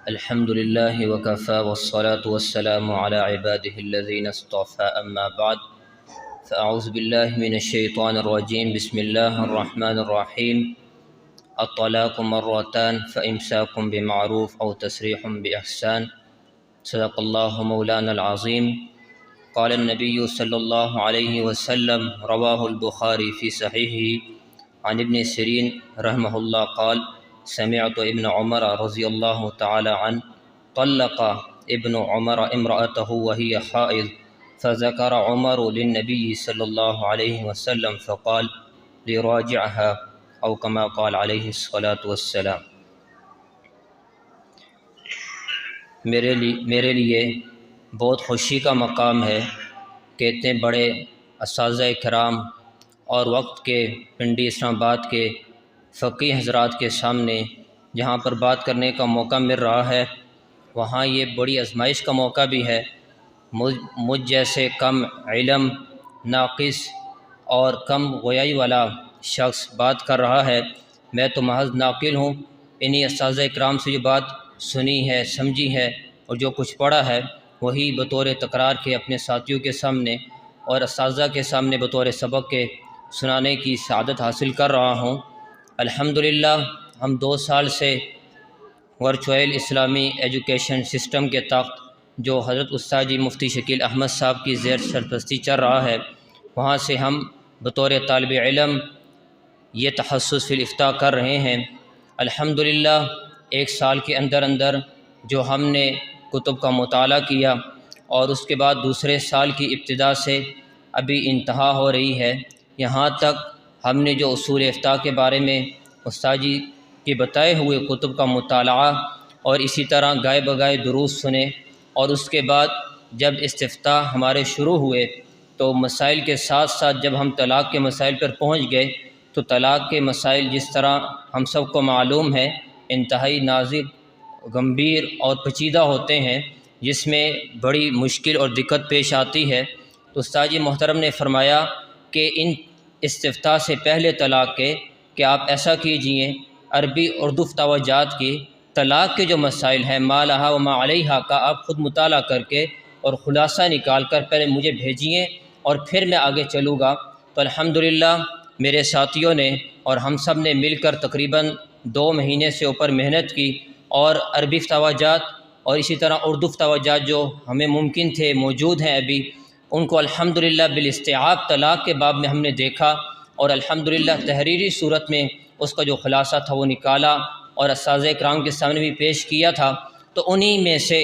الحمد لله وكفى والصلاة والسلام على عباده الذين اصطفى أما بعد فأعوذ بالله من الشيطان الرجيم بسم الله الرحمن الرحيم الطلاق مرتان فإمساك بمعروف أو تسريح بإحسان صدق الله مولانا العظيم قال النبي صلى الله عليه وسلم رواه البخاري في صحيحه عن ابن سيرين رحمه الله قال سمعت ابن عمر رضی اللہ تعالی عنہ طلق ابن عمر امرأته وهي حائض فذكر عمر للنبي صلی اللہ علیہ وسلم فقال لراجعها او كما قال علیہ الصلاة والسلام۔ میرے لیے بہت خوشی کا مقام ہے کہ اتنے بڑے اساتذہ کرام اور وقت کے پنڈی اسلام آباد کے فقی حضرات کے سامنے جہاں پر بات کرنے کا موقع مل رہا ہے وہاں یہ بڑی آزمائش کا موقع بھی ہے۔ مجھ جیسے کم علم، ناقص اور کم گویائی والا شخص بات کر رہا ہے، میں تو محض ناقل ہوں، انہی اساتذہ کرام سے جو بات سنی ہے، سمجھی ہے اور جو کچھ پڑھا ہے وہی بطور تکرار کے اپنے ساتھیوں کے سامنے اور اساتذہ کے سامنے بطور سبق کے سنانے کی سعادت حاصل کر رہا ہوں۔ الحمدللہ ہم 2 سال سے ورچوئل اسلامی ایجوکیشن سسٹم کے تحت جو حضرت استاد جی مفتی شکیل احمد صاحب کی زیر سرپرستی چل رہا ہے وہاں سے ہم بطور طالب علم یہ تخصص فی الافتاء کر رہے ہیں۔ الحمدللہ 1 سال کے اندر جو ہم نے کتب کا مطالعہ کیا اور اس کے بعد دوسرے سال کی ابتدا سے ابھی انتہا ہو رہی ہے، یہاں تک ہم نے جو اصول افتاء کے بارے میں استاد جی کے بتائے ہوئے کتب کا مطالعہ اور اسی طرح گائے بگائے دروس سنے، اور اس کے بعد جب استفتاء ہمارے شروع ہوئے تو مسائل کے ساتھ ساتھ جب ہم طلاق کے مسائل پر پہنچ گئے تو طلاق کے مسائل جس طرح ہم سب کو معلوم ہے انتہائی نازک، گمبھیر اور پیچیدہ ہوتے ہیں، جس میں بڑی مشکل اور دقت پیش آتی ہے۔ تو استاد جی محترم نے فرمایا کہ ان استفتاء سے پہلے طلاق کے کہ آپ ایسا کیجئے، عربی اردو فتاوی جات کی طلاق کے جو مسائل ہیں ما لہا و ما علیہا کا آپ خود مطالعہ کر کے اور خلاصہ نکال کر پہلے مجھے بھیجیے اور پھر میں آگے چلوں گا۔ تو الحمدللہ میرے ساتھیوں نے اور ہم سب نے مل کر تقریباً 2 مہینے سے اوپر محنت کی اور عربی فتاوی جات اور اسی طرح اردو فتاوی جات جو ہمیں ممکن تھے موجود ہیں ابھی، ان کو الحمدللہ بالاستیعاب طلاق کے باب میں ہم نے دیکھا اور الحمدللہ تحریری صورت میں اس کا جو خلاصہ تھا وہ نکالا اور اساتذہ کرام کے سامنے بھی پیش کیا تھا۔ تو انہی میں سے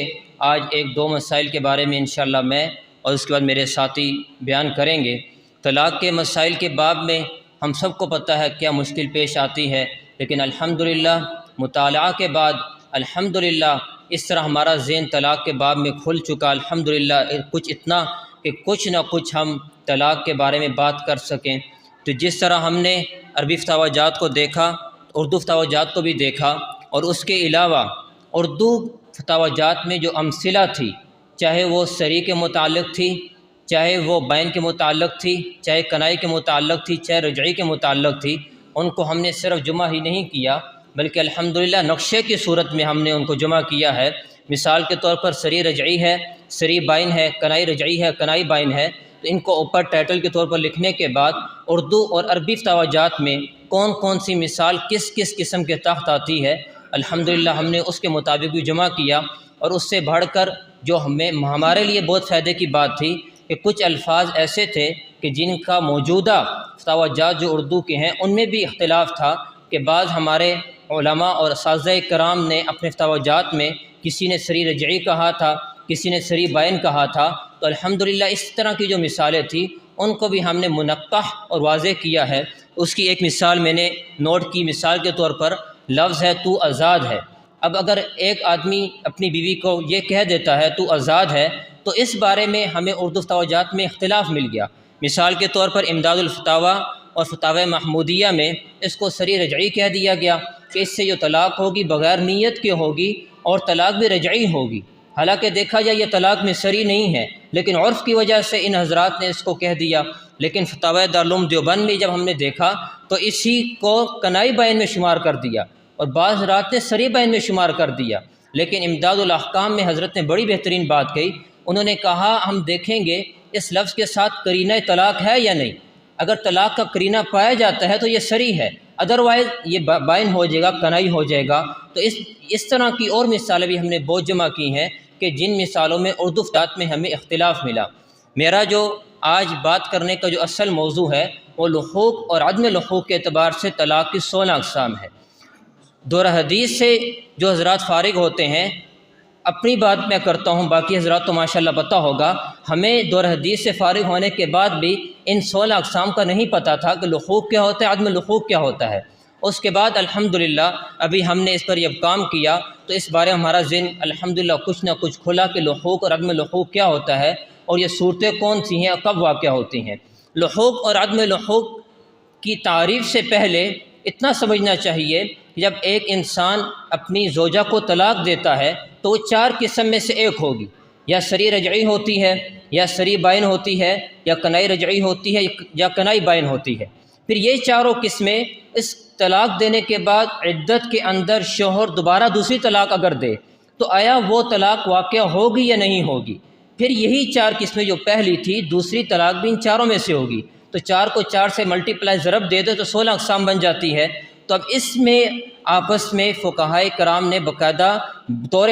آج 1-2 مسائل کے بارے میں انشاءاللہ میں اور اس کے بعد میرے ساتھی بیان کریں گے۔ طلاق کے مسائل کے باب میں ہم سب کو پتہ ہے کیا مشکل پیش آتی ہے، لیکن الحمدللہ مطالعہ کے بعد الحمدللہ اس طرح ہمارا ذہن طلاق کے باب میں کھل چکا الحمدللہ کچھ اتنا کہ کچھ نہ کچھ ہم طلاق کے بارے میں بات کر سکیں۔ تو جس طرح ہم نے عربی فتاوی جات کو دیکھا، اردو فتاوی جات کو بھی دیکھا، اور اس کے علاوہ اردو فتاوی جات میں جو امثلہ تھی، چاہے وہ صریح کے متعلق تھی، چاہے وہ بین کے متعلق تھی، چاہے کنائی کے متعلق تھی، چاہے رجعی کے متعلق تھی، ان کو ہم نے صرف جمع ہی نہیں کیا بلکہ الحمدللہ نقشے کی صورت میں ہم نے ان کو جمع کیا ہے۔ مثال کے طور پر صریح رجعی ہے، صریح بائن ہے، کنائی رجعی ہے، کنائی بائن ہے، تو ان کو اوپر ٹائٹل کے طور پر لکھنے کے بعد اردو اور عربی فتاوی جات میں کون کون سی مثال کس کس قسم کے تحت آتی ہے الحمدللہ ہم نے اس کے مطابق بھی جمع کیا، اور اس سے بڑھ کر جو ہمارے لیے بہت فائدے کی بات تھی کہ کچھ الفاظ ایسے تھے کہ جن کا موجودہ فتاوی جات جو اردو کے ہیں ان میں بھی اختلاف تھا کہ بعض ہمارے علماء اور اساتذہ کرام نے اپنے فتاوی جات میں کسی نے صریح رجعی کہا تھا، کسی نے صریح بائن کہا تھا، تو الحمدللہ اس طرح کی جو مثالیں تھیں ان کو بھی ہم نے منقح اور واضح کیا ہے۔ اس کی ایک مثال میں نے نوٹ کی، مثال کے طور پر لفظ ہے تو آزاد ہے۔ اب اگر ایک آدمی اپنی بیوی کو یہ کہہ دیتا ہے تو آزاد ہے تو اس بارے میں ہمیں اردو فتاوی جات میں اختلاف مل گیا۔ مثال کے طور پر امداد الفتاوی اور فتاوی محمودیہ میں اس کو صریح رجعی کہہ دیا گیا کہ اس سے جو طلاق ہوگی بغیر نیت کے ہوگی اور طلاق بھی رجعی ہوگی۔ حالانکہ دیکھا جائے یہ طلاق میں صریح نہیں ہے، لیکن عرف کی وجہ سے ان حضرات نے اس کو کہہ دیا۔ لیکن فتاوی دارالعلوم دیوبند میں جب ہم نے دیکھا تو اسی کو کنائی بائن میں شمار کر دیا اور بعض حضرات نے صریح بائن میں شمار کر دیا۔ لیکن امداد الاحکام میں حضرت نے بڑی بہترین بات کہی. انہوں نے کہا ہم دیکھیں گے اس لفظ کے ساتھ قرینہ طلاق ہے یا نہیں. اگر طلاق کا قرینہ پایا جاتا ہے تو یہ صریح ہے، ادروائز یہ بائن ہو جائے گا، کنائی ہو جائے گا. تو اس طرح کی اور مثالیں بھی ہم نے بہت جمع کی ہیں کہ جن مثالوں میں اردو فطرت میں ہمیں اختلاف ملا. میرا جو آج بات کرنے کا جو اصل موضوع ہے وہ لحوق اور عدم لحوق کے اعتبار سے طلاق کی 16 اقسام ہے. دور حدیث سے جو حضرات فارغ ہوتے ہیں، اپنی بات میں کرتا ہوں، باقی حضرات تو ماشاءاللہ پتہ ہوگا، ہمیں دور حدیث سے فارغ ہونے کے بعد بھی ان 16 اقسام کا نہیں پتہ تھا کہ لحوق کیا ہوتا ہے، عدم لحوق کیا ہوتا ہے. اس کے بعد الحمدللہ ابھی ہم نے اس پر جب کام کیا تو اس بارے ہمارا ذہن الحمدللہ کچھ نہ کچھ کھلا کہ لحوق اور عدم لحوق کیا ہوتا ہے اور یہ صورتیں کون سی ہیں اور کب واقع ہوتی ہیں. لحوق اور عدم لحوق کی تعریف سے پہلے اتنا سمجھنا چاہیے کہ جب ایک انسان اپنی زوجہ کو طلاق دیتا ہے تو وہ 4 قسم میں سے ایک ہوگی، یا سری رجعی ہوتی ہے، یا سری بائن ہوتی ہے، یا کنائی رجعی ہوتی ہے، یا کنائی بائن ہوتی ہے. پھر یہ چاروں قسمیں اس طلاق دینے کے بعد عدت کے اندر شوہر دوبارہ دوسری طلاق اگر دے تو آیا وہ طلاق واقع ہوگی یا نہیں ہوگی. پھر یہی 4 قسمیں جو پہلی تھی دوسری طلاق بھی ان چاروں میں سے ہوگی. تو 4 کو 4 سے ملٹیپلائی ضرب دے دے تو 16 اقسام بن جاتی ہے. تو اب اس میں آپس میں فقہائے کرام نے باقاعدہ بطور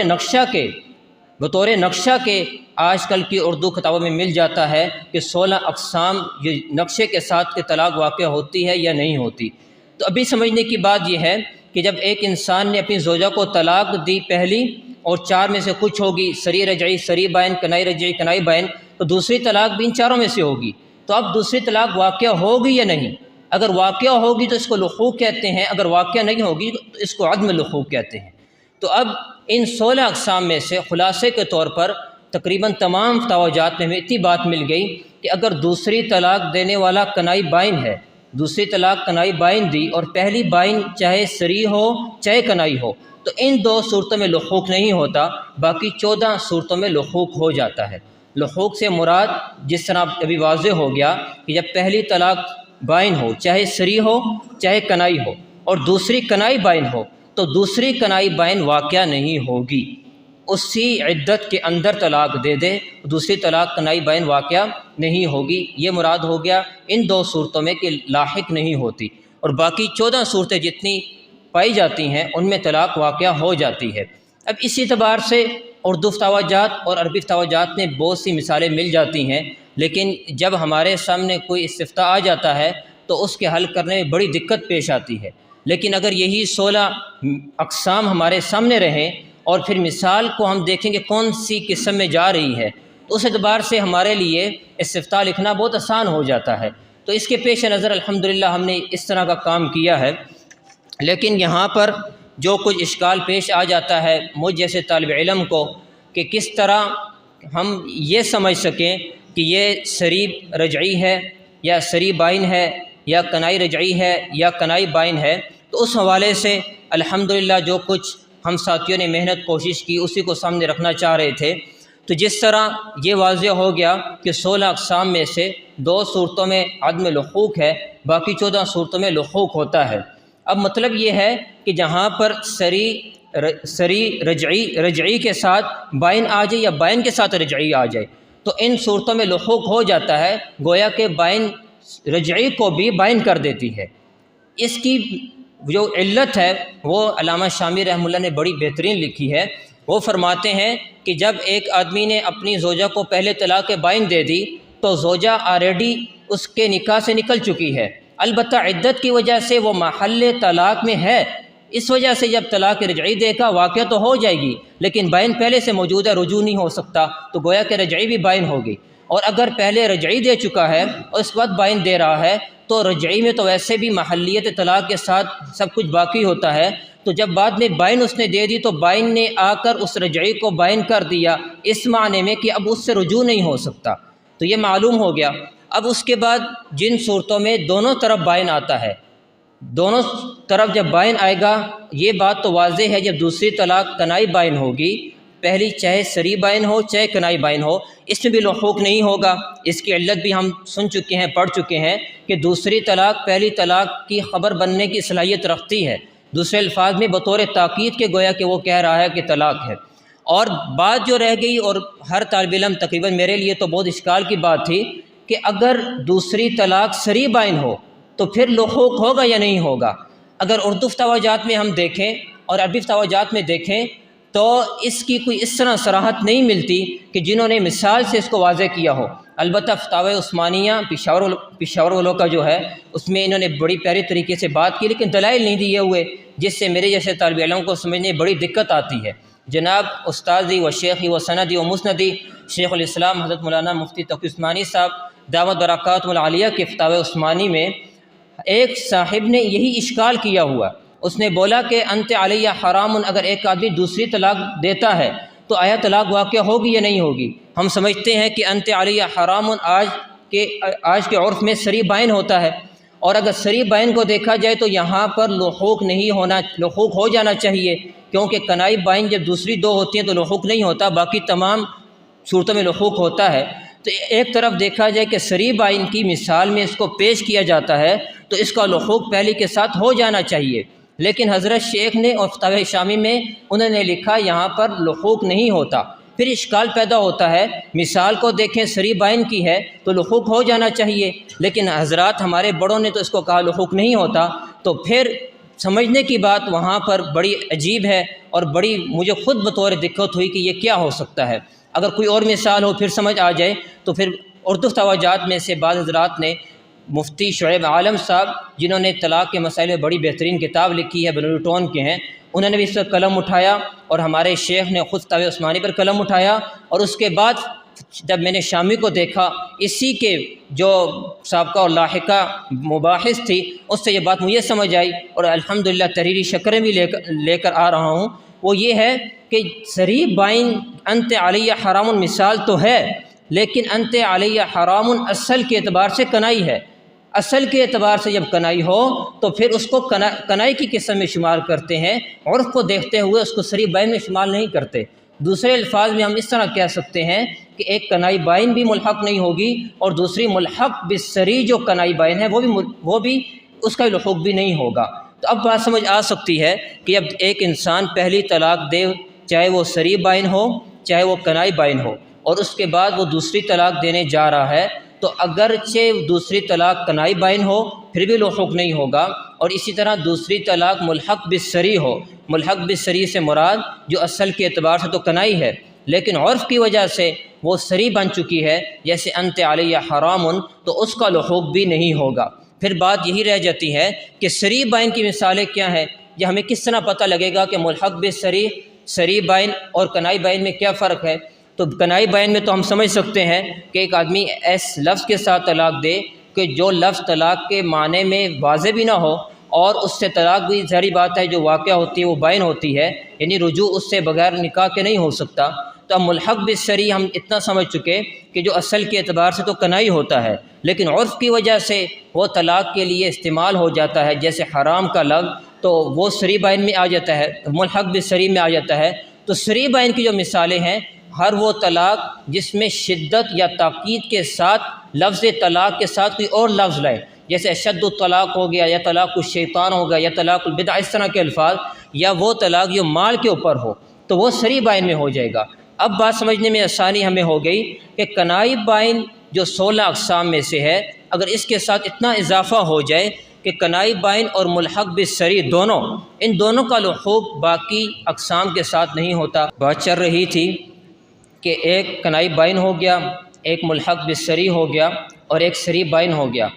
نقشہ کے آج کل کی اردو کتابوں میں مل جاتا ہے کہ 16 اقسام یہ نقشے کے ساتھ کہ طلاق واقع ہوتی ہے یا نہیں ہوتی. تو ابھی سمجھنے کی بات یہ ہے کہ جب ایک انسان نے اپنی زوجہ کو طلاق دی پہلی اور 4 میں سے کچھ ہوگی، سری رجعی، سری بائن، کنائی رجعی، کنائی بائن، تو دوسری طلاق بھی ان چاروں میں سے ہوگی. تو اب دوسری طلاق واقع ہوگی یا نہیں؟ اگر واقع ہوگی تو اس کو لحوق کہتے ہیں، اگر واقع نہیں ہوگی تو اس کو عدم لحوق کہتے ہیں. تو اب ان 16 اقسام میں سے خلاصے کے طور پر تقریباً تمام توجہات میں ہمیں اتنی بات مل گئی کہ اگر دوسری طلاق دینے والا کنائی بائن ہے، دوسری طلاق کنائی بائن دی اور پہلی بائن چاہے سری ہو چاہے کنائی ہو، تو ان 2 صورتوں میں لحوق نہیں ہوتا، باقی 14 صورتوں میں لحوق ہو جاتا ہے. لحوق سے مراد جس طرح ابھی واضح ہو گیا کہ جب پہلی طلاق بائن ہو چاہے سری ہو چاہے کنائی ہو اور دوسری کنائی بائن ہو تو دوسری کنائی بائن واقع نہیں ہوگی، اسی عدت کے اندر طلاق دے دے، دوسری طلاق کنائی بائن واقع نہیں ہوگی. یہ مراد ہو گیا ان 2 صورتوں میں کہ لاحق نہیں ہوتی، اور باقی 14 صورتیں جتنی پائی جاتی ہیں ان میں طلاق واقع ہو جاتی ہے. اب اسی اعتبار سے اردو توجہات اور عربی توجہات میں بہت سی مثالیں مل جاتی ہیں، لیکن جب ہمارے سامنے کوئی استفتاء آ جاتا ہے تو اس کے حل کرنے میں بڑی دقت پیش آتی ہے. لیکن اگر یہی 16 اقسام ہمارے سامنے رہیں اور پھر مثال کو ہم دیکھیں کہ کون سی قسم میں جا رہی ہے تو اس اعتبار سے ہمارے لیے استفتاء لکھنا بہت آسان ہو جاتا ہے. تو اس کے پیش نظر الحمدللہ ہم نے اس طرح کا کام کیا ہے. لیکن یہاں پر جو کچھ اشکال پیش آ جاتا ہے مجھ جیسے طالب علم کو کہ کس طرح ہم یہ سمجھ سکیں کہ یہ سری رجعی ہے یا سری بائن ہے یا کنائی رجعی ہے یا کنائی بائن ہے، تو اس حوالے سے الحمدللہ جو کچھ ہم ساتھیوں نے محنت کوشش کی اسی کو سامنے رکھنا چاہ رہے تھے. تو جس طرح یہ واضح ہو گیا کہ 16 اقسام میں سے 2 صورتوں میں عدم لحوق ہے، باقی 14 صورتوں میں لحوق ہوتا ہے. اب مطلب یہ ہے کہ جہاں پر سری رجعی کے ساتھ بائن آ جائے یا بائن کے ساتھ رجعی آ جائے تو ان صورتوں میں لحوق ہو جاتا ہے، گویا کہ بائن رجعی کو بھی بائن کر دیتی ہے. اس کی جو علت ہے وہ علامہ شامی رحمہ اللہ نے بڑی بہترین لکھی ہے. وہ فرماتے ہیں کہ جب ایک آدمی نے اپنی زوجہ کو پہلے طلاق بائن دے دی تو زوجہ آلریڈی اس کے نکاح سے نکل چکی ہے، البتہ عدت کی وجہ سے وہ محل طلاق میں ہے، اس وجہ سے جب طلاق رجعی دے گا واقع تو ہو جائے گی لیکن بائن پہلے سے موجود ہے، رجوع نہیں ہو سکتا، تو گویا کہ رجعی بھی بائن ہوگی. اور اگر پہلے رجعی دے چکا ہے اور اس وقت بائن دے رہا ہے تو رجعی میں تو ویسے بھی محلیت طلاق کے ساتھ سب کچھ باقی ہوتا ہے، تو جب بعد میں بائن اس نے دے دی تو بائن نے آ کر اس رجعی کو بائن کر دیا، اس معنی میں کہ اب اس سے رجوع نہیں ہو سکتا. تو یہ معلوم ہو گیا. اب اس کے بعد جن صورتوں میں دونوں طرف بائن آتا ہے، دونوں طرف جب بائن آئے گا یہ بات تو واضح ہے جب دوسری طلاق کنائی بائن ہوگی، پہلی چاہے سری بائن ہو چاہے کنائی بائن ہو، اس میں بھی لحوق نہیں ہوگا. اس کی علت بھی ہم سن چکے ہیں، پڑھ چکے ہیں کہ دوسری طلاق پہلی طلاق کی خبر بننے کی صلاحیت رکھتی ہے، دوسرے الفاظ میں بطور تاکید کے گویا کہ وہ کہہ رہا ہے کہ طلاق ہے۔ اور بات جو رہ گئی، اور ہر طالب علم تقریباً میرے لیے تو بہت اشکال کی بات تھی، کہ اگر دوسری طلاق صریح بائن ہو تو پھر لحوق ہوگا یا نہیں ہوگا۔ اگر اردو فتاویٰ میں ہم دیکھیں اور عربی فتاویٰ میں دیکھیں تو اس کی کوئی اس طرح صراحت نہیں ملتی کہ جنہوں نے مثال سے اس کو واضح کیا ہو۔ البتہ فتاوی عثمانیہ پشاور والوں کا جو ہے اس میں انہوں نے بڑی پیاری طریقے سے بات کی، لیکن دلائل نہیں دیے ہوئے، جس سے میرے جیسے طالب علم کو سمجھنے بڑی دقت آتی ہے۔ جناب استاذی و شیخی و سندی و مسندی شیخ الاسلام حضرت مولانا مفتی تقی عثمانی صاحب دعوت برکاتہ العالیہ کے فتاوی عثمانی میں ایک صاحب نے یہی اشکال کیا ہوا۔ اس نے بولا کہ انت علیہ حرام، اگر ایک آدمی دوسری طلاق دیتا ہے تو آیا طلاق واقع ہوگی یا نہیں ہوگی؟ ہم سمجھتے ہیں کہ انت علیہ حرام آج کے عرف میں صریح بائن ہوتا ہے، اور اگر صریح بائن کو دیکھا جائے تو یہاں پر لحوق ہو جانا چاہیے، کیونکہ کنائی بائن جب دوسری دو ہوتی ہیں تو لحوق نہیں ہوتا، باقی تمام صورتوں میں لحوق ہوتا ہے۔ تو ایک طرف دیکھا جائے کہ صریح بائن کی مثال میں اس کو پیش کیا جاتا ہے تو اس کا لحوق پہلی کے ساتھ ہو جانا چاہیے، لیکن حضرت شیخ نے اور فتاوی شامی میں انہوں نے لکھا یہاں پر لحوق نہیں ہوتا۔ پھر اشکال پیدا ہوتا ہے، مثال کو دیکھیں صریح بائن کی ہے تو لحوق ہو جانا چاہیے، لیکن حضرات ہمارے بڑوں نے تو اس کو کہا لحوق نہیں ہوتا، تو پھر سمجھنے کی بات وہاں پر بڑی عجیب ہے، اور بڑی مجھے خود بطور دقت ہوئی کہ یہ کیا ہو سکتا ہے۔ اگر کوئی اور مثال ہو پھر سمجھ آ جائے تو پھر اردو فتاویٰ میں سے بعض حضرات نے مفتی شعیب عالم صاحب جنہوں نے طلاق کے مسائل میں بڑی بہترین کتاب لکھی ہے، بنو ٹون کے ہیں، انہوں نے بھی اس پر قلم اٹھایا، اور ہمارے شیخ نے خود فتاوی عثمانی پر قلم اٹھایا، اور اس کے بعد جب میں نے شامی کو دیکھا اسی کے جو سابقہ اور لاحقہ مباحث تھی اس سے یہ بات مجھے سمجھ آئی، اور الحمدللہ تحریری شکریں بھی لے کر آ رہا ہوں۔ وہ یہ ہے کہ صریح بائن انت علیہ حرام مثال تو ہے، لیکن انت علیہ حرام اصل کے اعتبار سے کنائی ہے۔ اصل کے اعتبار سے جب کنائی ہو تو پھر اس کو کنائی کی قسم میں شمار کرتے ہیں، عرف کو دیکھتے ہوئے اس کو صریح بائن میں شمار نہیں کرتے۔ دوسرے الفاظ میں ہم اس طرح کہہ سکتے ہیں کہ ایک کنائی بائن بھی ملحق نہیں ہوگی، اور دوسری ملحق بالصریح جو کنائی بائن ہے وہ بھی اس کا لحوق بھی نہیں ہوگا۔ تو اب بات سمجھ آ سکتی ہے کہ اب ایک انسان پہلی طلاق دے، چاہے وہ صریح بائن ہو چاہے وہ کنائی بائن ہو، اور اس کے بعد وہ دوسری طلاق دینے جا رہا ہے، تو اگرچہ دوسری طلاق کنائی بائن ہو پھر بھی لحوق نہیں ہوگا، اور اسی طرح دوسری طلاق ملحق بالصریح ہو۔ ملحق بالصریح سے مراد جو اصل کے اعتبار سے تو کنائی ہے، لیکن عرف کی وجہ سے وہ صریح بن چکی ہے، جیسے انت علیہ حرام، تو اس کا لحوق بھی نہیں ہوگا۔ پھر بات یہی رہ جاتی ہے کہ صریح بائن کی مثالیں کیا ہیں، یہ ہمیں کس طرح پتہ لگے گا کہ ملحق بالصریح، صریح بائن اور کنائی بائن میں کیا فرق ہے؟ تو کنائی بائن میں تو ہم سمجھ سکتے ہیں کہ ایک آدمی ایس لفظ کے ساتھ طلاق دے کہ جو لفظ طلاق کے معنی میں واضح بھی نہ ہو، اور اس سے طلاق بھی ظاہری بات ہے جو واقع ہوتی ہے وہ بائن ہوتی ہے، یعنی رجوع اس سے بغیر نکاح کے نہیں ہو سکتا۔ تو اب ملحق بالصریح ہم اتنا سمجھ چکے کہ جو اصل کے اعتبار سے تو کنائی ہوتا ہے، لیکن عرف کی وجہ سے وہ طلاق کے لیے استعمال ہو جاتا ہے، جیسے حرام کا لفظ تو وہ صریح بائن میں آ جاتا ہے، ملحق بالصریح میں آ جاتا ہے۔ تو صریح بائن کی جو مثالیں ہیں، ہر وہ طلاق جس میں شدت یا تاکید کے ساتھ لفظ طلاق کے ساتھ کوئی اور لفظ لائے، جیسے اشد الطلاق ہو گیا، یا طلاق الشیطان ہو گیا، یا طلاق البدع، اس طرح کے الفاظ، یا وہ طلاق جو مال کے اوپر ہو، تو وہ صریح بائن میں ہو جائے گا۔ اب بات سمجھنے میں آسانی ہمیں ہو گئی کہ کنائی بائن جو 16 اقسام میں سے ہے، اگر اس کے ساتھ اتنا اضافہ ہو جائے کہ کنائی بائن اور ملحق بالصریح ان دونوں کا لحوق باقی اقسام کے ساتھ نہیں ہوتا۔ بات چل رہی تھی کہ ایک کنائی بائن ہو گیا، ایک ملحق بالصریح ہو گیا، اور ایک صریح بائن ہو گیا۔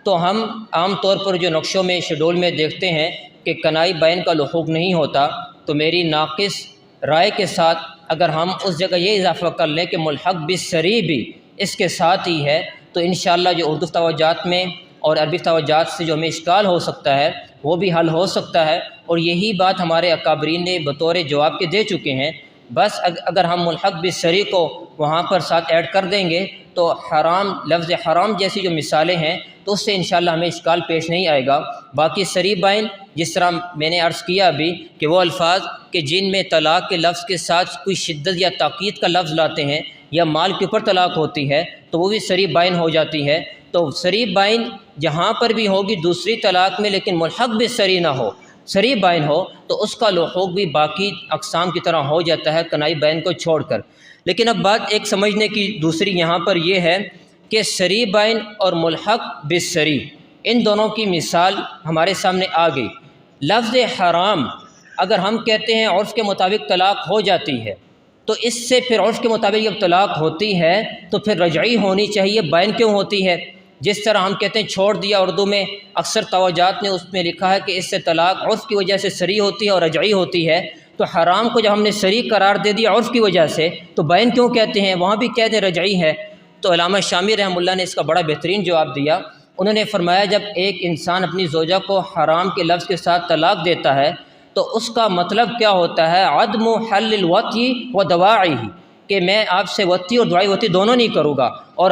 تو ہم عام طور پر جو نقشوں میں شیڈول میں دیکھتے ہیں کہ کنائی بائن کا لحوق نہیں ہوتا، تو میری ناقص رائے کے ساتھ اگر ہم اس جگہ یہ اضافہ کر لیں کہ ملحق بالصریح بھی اس کے ساتھ ہی ہے، تو انشاءاللہ جو اردو فتاویٰ میں اور عربی فتاویٰ سے جو ہمیں اشکال ہو سکتا ہے وہ بھی حل ہو سکتا ہے، اور یہی بات ہمارے اکابرین نے بطور جواب کے دے چکے ہیں۔ بس اگر ہم ملحق بالصریح کو وہاں پر ساتھ ایڈ کر دیں گے تو حرام، لفظ حرام جیسی جو مثالیں ہیں تو اس سے انشاءاللہ ہمیں اشکال پیش نہیں آئے گا۔ باقی صریح بائن جس طرح میں نے عرض کیا ابھی کہ وہ الفاظ کہ جن میں طلاق کے لفظ کے ساتھ کوئی شدت یا تاکید کا لفظ لاتے ہیں، یا مال کے اوپر طلاق ہوتی ہے، تو وہ بھی صریح بائن ہو جاتی ہے۔ تو صریح بائن جہاں پر بھی ہوگی دوسری طلاق میں، لیکن ملحق بالصریح نہ ہو، سری بائن ہو تو اس کا لحوق بھی باقی اقسام کی طرح ہو جاتا ہے کنائی بائن کو چھوڑ کر۔ لیکن اب بات ایک سمجھنے کی دوسری یہاں پر یہ ہے کہ سری بائن اور ملحق بالسری ان دونوں کی مثال ہمارے سامنے آ گئی۔ لفظ حرام اگر ہم کہتے ہیں عرف کے مطابق طلاق ہو جاتی ہے، تو اس سے پھر عرف کے مطابق جب طلاق ہوتی ہے تو پھر رجعی ہونی چاہیے، بائن کیوں ہوتی ہے؟ جس طرح ہم کہتے ہیں چھوڑ دیا، اردو میں اکثر توجہات نے اس میں لکھا ہے کہ اس سے طلاق عرف کی وجہ سے سری ہوتی ہے اور رجعی ہوتی ہے، تو حرام کو جب ہم نے سری قرار دے دیا عرف کی وجہ سے تو بائن کیوں کہتے ہیں؟ وہاں بھی کہتے ہیں رجعی ہے۔ تو علامہ شامی رحمہ اللہ نے اس کا بڑا بہترین جواب دیا۔ انہوں نے فرمایا جب ایک انسان اپنی زوجہ کو حرام کے لفظ کے ساتھ طلاق دیتا ہے تو اس کا مطلب کیا ہوتا ہے؟ عدم حل الوطی و دواعی، کہ میں آپ سے وطی اور دعائی وطی دونوں نہیں کروں گا، اور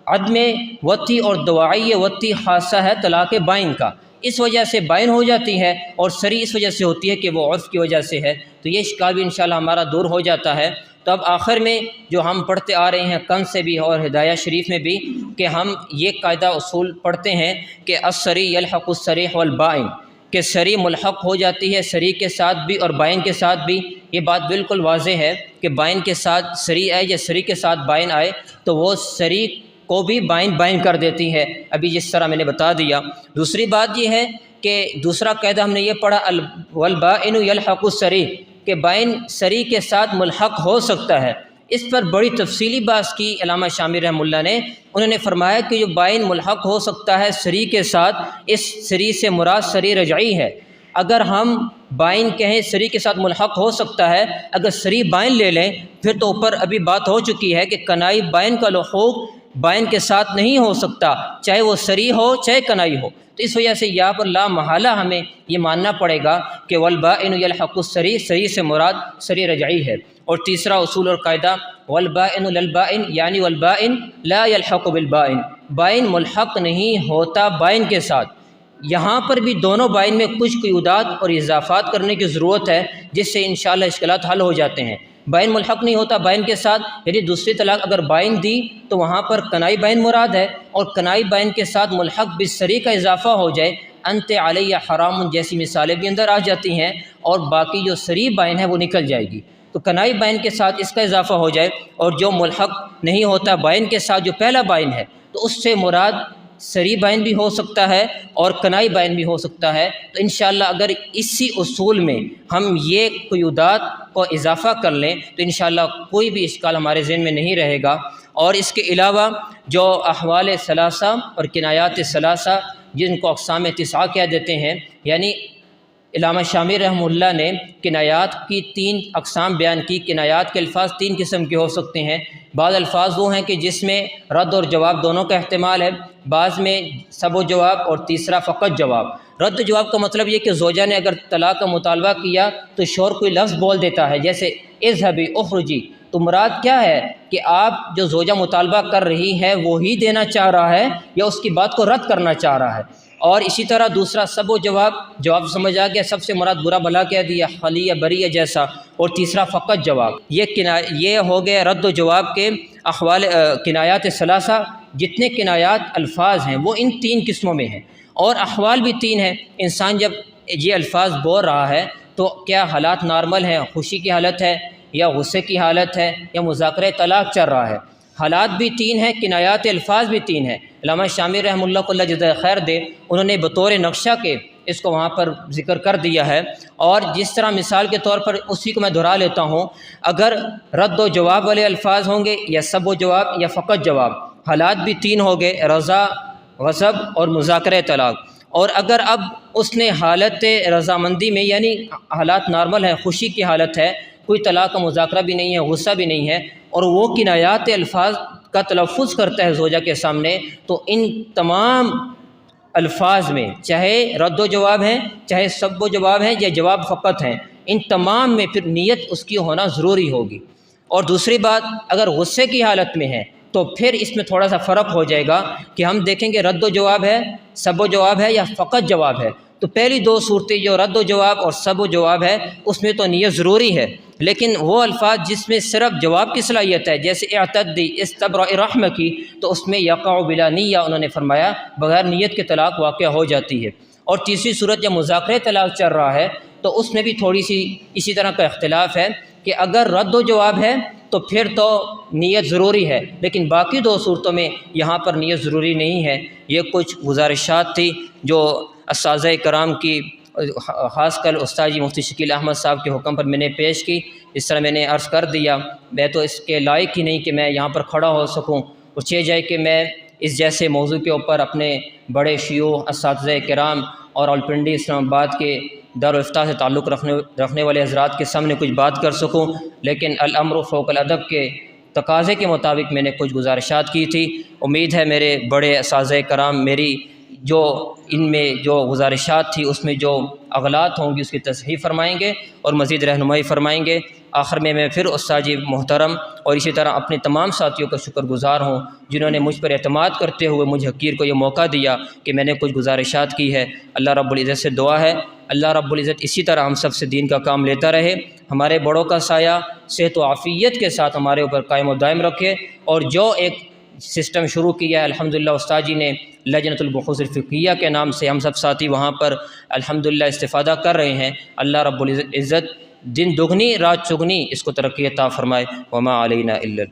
عدم وطی اور دواعی وطی خاصہ ہے طلاق بائن کا، اس وجہ سے بائن ہو جاتی ہے، اور سری اس وجہ سے ہوتی ہے کہ وہ عرف کی وجہ سے ہے۔ تو یہ اشکال بھی انشاءاللہ ہمارا دور ہو جاتا ہے۔ تو اب آخر میں جو ہم پڑھتے آ رہے ہیں کنز سے بھی اور ہدایہ شریف میں بھی، کہ ہم یہ قاعدہ اصول پڑھتے ہیں کہ السری یلحق الصریح والبائن، کہ سری ملحق ہو جاتی ہے سری کے ساتھ بھی اور بائن کے ساتھ بھی۔ یہ بات بالکل واضح ہے کہ بائن کے ساتھ سری آئے یا سری کے ساتھ بائن آئے تو وہ سری کو بھی بائن کر دیتی ہے، ابھی جس طرح میں نے بتا دیا۔ دوسری بات یہ ہے کہ دوسرا قاعدہ ہم نے یہ پڑھا والبائن یلحق السری، کہ بائن سری کے ساتھ ملحق ہو سکتا ہے۔ اس پر بڑی تفصیلی بحث کی علامہ شامی رحمہ اللہ نے۔ انہوں نے فرمایا کہ جو بائن ملحق ہو سکتا ہے سری کے ساتھ، اس سری سے مراد سری رجعی ہے۔ اگر ہم بائن کہیں سری کے ساتھ ملحق ہو سکتا ہے، اگر سری بائن لے لیں پھر تو اوپر ابھی بات ہو چکی ہے کہ کنائی بائن کا لحوق بائن کے ساتھ نہیں ہو سکتا، چاہے وہ سری ہو چاہے کنائی ہو۔ تو اس وجہ سے یہاں پر لا محالہ ہمیں یہ ماننا پڑے گا کہ والبائن یلحق السری، سری سے مراد سری رجعی ہے۔ اور تیسرا اصول اور قاعدہ والبائن للبائن، یعنی والبائن لا یلحق بالبائن، بائن ملحق نہیں ہوتا بائن کے ساتھ۔ یہاں پر بھی دونوں بائن میں کچھ قیودات اور اضافات کرنے کی ضرورت ہے، جس سے انشاءاللہ اشکالات حل ہو جاتے ہیں۔ بائن ملحق نہیں ہوتا بائن کے ساتھ، یعنی دوسری طلاق اگر بائن دی تو وہاں پر کنائی بائن مراد ہے، اور کنائی بائن کے ساتھ ملحق بالسری کا اضافہ ہو جائے، انت علیہ حرام جیسی مثالیں بھی اندر آ جاتی ہیں، اور باقی جو سری بائن ہے وہ نکل جائے گی۔ تو کنائی بائن کے ساتھ اس کا اضافہ ہو جائے، اور جو ملحق نہیں ہوتا بائن کے ساتھ جو پہلا بائن ہے تو اس سے مراد سری بائن بھی ہو سکتا ہے اور کنائی بائن بھی ہو سکتا ہے۔ تو انشاءاللہ اگر اسی اصول میں ہم یہ قیودات کو اضافہ کر لیں تو انشاءاللہ کوئی بھی اشکال ہمارے ذہن میں نہیں رہے گا۔ اور اس کے علاوہ جو احوال ثلاثہ اور کنایات ثلاثہ، جن کو اقسام تسعہ کہہ دیتے ہیں، یعنی علامہ شامی رحمہ اللہ نے کنایات کی 3 اقسام بیان کی۔ کنایات کے الفاظ 3 قسم کے ہو سکتے ہیں۔ بعض الفاظ وہ ہیں کہ جس میں رد اور جواب دونوں کا احتمال ہے، بعض میں سب و جواب، اور تیسرا فقط جواب۔ رد و جواب کا مطلب یہ کہ زوجہ نے اگر طلاق کا مطالبہ کیا تو شوہر کوئی لفظ بول دیتا ہے، جیسے اذهبی اخرجی، تو مراد کیا ہے کہ آپ جو زوجہ مطالبہ کر رہی ہے وہی دینا چاہ رہا ہے یا اس کی بات کو رد کرنا چاہ رہا ہے۔ اور اسی طرح دوسرا سب و جواب، جواب سمجھ آ گیا، سب سے مراد برا بھلا کہہ دیا، خلی یا بری یا جیسا۔ اور تیسرا فقط جواب۔ یہ ہو گئے رد و جواب کے احوال کنایات ثلاثہ۔ جتنے کنایات الفاظ ہیں وہ ان 3 قسموں میں ہیں، اور احوال بھی 3 ہیں۔ انسان جب یہ الفاظ بول رہا ہے تو کیا حالات نارمل ہیں، خوشی کی حالت ہے یا غصے کی حالت ہے یا مذاکرہ طلاق چل رہا ہے۔ حالات بھی 3 ہیں، کنایات الفاظ بھی 3 ہیں۔ علامہ شامی رحمہ اللہ کو اللہ جزائے خیر دے، انہوں نے بطور نقشہ کے اس کو وہاں پر ذکر کر دیا ہے۔ اور جس طرح مثال کے طور پر اسی کو میں دہرا لیتا ہوں، اگر رد و جواب والے الفاظ ہوں گے یا سب و جواب یا فقط جواب، حالات بھی 3 ہو گئے، رضا، غضب اور مذاکرہ طلاق۔ اور اگر اب اس نے حالت رضامندی میں، یعنی حالات نارمل ہے، خوشی کی حالت ہے، کوئی طلاق کا مذاکرہ بھی نہیں ہے، غصہ بھی نہیں ہے، اور وہ کنایات الفاظ کا تلفظ کرتا ہے زوجہ کے سامنے، تو ان تمام الفاظ میں چاہے رد و جواب ہیں، چاہے سب و جواب ہیں یا جواب فقط ہیں، ان تمام میں پھر نیت اس کی ہونا ضروری ہوگی۔ اور دوسری بات، اگر غصے کی حالت میں ہے تو پھر اس میں تھوڑا سا فرق ہو جائے گا کہ ہم دیکھیں گے رد و جواب ہے، سب و جواب ہے یا فقط جواب ہے۔ تو پہلی 2 صورتیں جو رد و جواب اور سب و جواب ہے اس میں تو نیت ضروری ہے، لیکن وہ الفاظ جس میں صرف جواب کی صلاحیت ہے، جیسے اعتدی، استبرأ رحم کی، تو اس میں یقع بلا نیہ، انہوں نے فرمایا بغیر نیت کے طلاق واقع ہو جاتی ہے۔ اور تیسری صورت جب مذاکرہ طلاق چل رہا ہے تو اس میں بھی تھوڑی سی اسی طرح کا اختلاف ہے کہ اگر رد و جواب ہے تو پھر تو نیت ضروری ہے، لیکن باقی دو صورتوں میں یہاں پر نیت ضروری نہیں ہے۔ یہ کچھ گزارشات تھی جو اساتذہ کرام کی خاص کر استاد جی مفتی شکیل احمد صاحب کے حکم پر میں نے پیش کی۔ اس طرح میں نے عرض کر دیا، میں تو اس کے لائق ہی نہیں کہ میں یہاں پر کھڑا ہو سکوں، اور چہ جائے کہ میں اس جیسے موضوع کے اوپر اپنے بڑے شیوخ اساتذہ کرام اور راولپنڈی اسلام آباد کے دارالافتاء سے تعلق رکھنے والے حضرات کے سامنے کچھ بات کر سکوں، لیکن الامر فوق الادب کے تقاضے کے مطابق میں نے کچھ گزارشات کی تھی۔ امید ہے میرے بڑے اساتذہ کرام میری جو ان میں جو گزارشات تھی اس میں جو اغلاط ہوں گی اس کی تصحیح فرمائیں گے اور مزید رہنمائی فرمائیں گے۔ آخر میں پھر استاد جی محترم اور اسی طرح اپنے تمام ساتھیوں کا شکر گزار ہوں جنہوں نے مجھ پر اعتماد کرتے ہوئے مجھ حقیر کو یہ موقع دیا کہ میں نے کچھ گزارشات کی ہے۔ اللہ رب العزت سے دعا ہے اللہ رب العزت اسی طرح ہم سب سے دین کا کام لیتا رہے، ہمارے بڑوں کا سایہ صحت و عافیت کے ساتھ ہمارے اوپر قائم و دائم رکھے، اور جو ایک سسٹم شروع کیا ہے الحمدللہ استاد جی نے لجنۃ البحوث الفقہیہ کے نام سے، ہم سب ساتھی وہاں پر الحمدللہ استفادہ کر رہے ہیں۔ اللہ رب العزت دن دگنی رات چگنی اس کو ترقی عطا فرمائے۔ وما علینا الا